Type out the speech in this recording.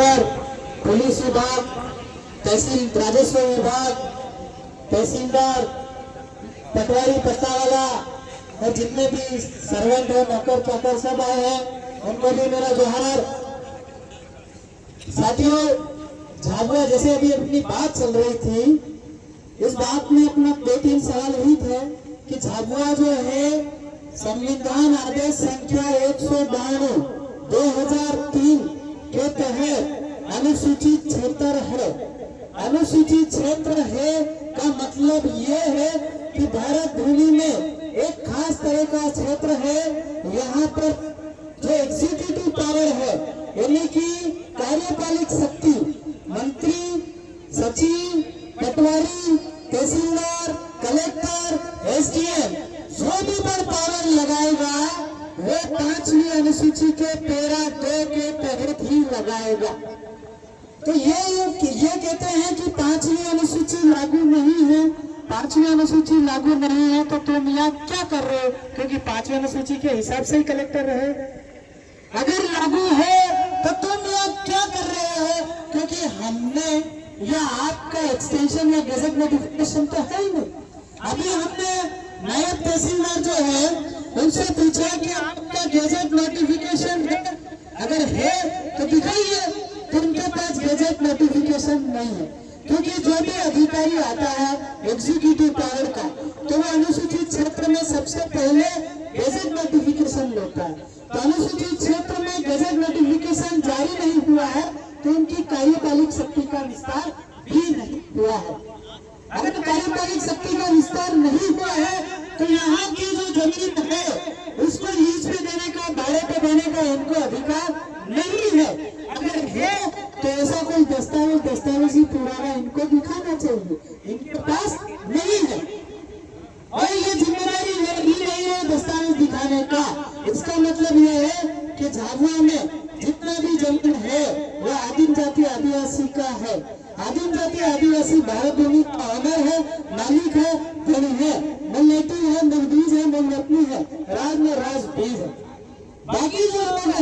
पर पुलिस विभाग, तहसील राजस्व विभाग, तहसीलदार, पटवारी, पत्तावाला और जितने भी सर्वेंट है, नौकर चाकर सब आए हैं, उनको भी मेरा जोहार। साथियों, झाबुआ जैसे अभी अपनी बात चल रही थी, इस बात में अपना 2-3 सवाल ही थे कि झाबुआ जो है संविधान आदेश संख्या 192 2003 के तहत अनुसूचित क्षेत्र है। अनुसूचित क्षेत्र है का मतलब ये है कि भारत भूमि में एक खास तरह का क्षेत्र है। यहाँ पर जो एग्जीक्यूटिव पावर है, यानी कि कार्यपालिक शक्ति, मंत्री, सचिव, पटवारी, तहसीलदार, कलेक्टर, एसडीएम, जो भी पर पावर लगाएगा वो 5वीं अनुसूची के पैरा 2 के तहत ही लगाएगा। तो ये कहते हैं कि 5वीं अनुसूची लागू नहीं है। 5वीं अनुसूची लागू नहीं है तो तुम यहाँ क्या कर रहे हो? क्योंकि 5वीं अनुसूची के हिसाब से ही कलेक्टर रहे। अगर लागू है तो तुम यहाँ क्या कर रहे हो? क्योंकि हमने या आपका एक्सटेंशन या गजट नोटिफिकेशन तो है ही नहीं। अभी हमने नायब तहसीलदार जो है उनसे पूछा कि आपका गजट नोटिफिकेशन है, अगर है तो दिखाइए। तो उनके पास गजट नोटिफिकेशन नहीं है, क्योंकि जो भी अधिकारी आता है एग्जीक्यूटिव पावर का, तो वो अनुसूचित क्षेत्र में सबसे पहले गजट नोटिफिकेशन लेता है। तो अनुसूचित क्षेत्र में गजट नोटिफिकेशन जारी नहीं हुआ है तो उनकी कार्यपालिक शक्ति का विस्तार भी नहीं हुआ है। अगर कार्यपालिक शक्ति का विस्तार नहीं हुआ है तो यहाँ की जो जमीन है उसको लीज पे देने का, भाड़े पे देने का इनको अधिकार नहीं है। अगर है तो ऐसा कोई दस्तावेजी पुराना इनको दिखाना चाहिए, इनके पास नहीं है और ये जिम्मेदारी ही नहीं है दस्तावेज दिखाने का। इसका मतलब ये है कि झाबुआ में जितना भी जमीन है वो आदिम जाति आदिवासी का है। आदिम जाति आदिवासी भारत भूमि का ऑनर है, मालिक है, धनी है, मूल नेटिव है, मूल बीज है, मूल रत्नी है, राज में राज बीज है। बाकी जो लोग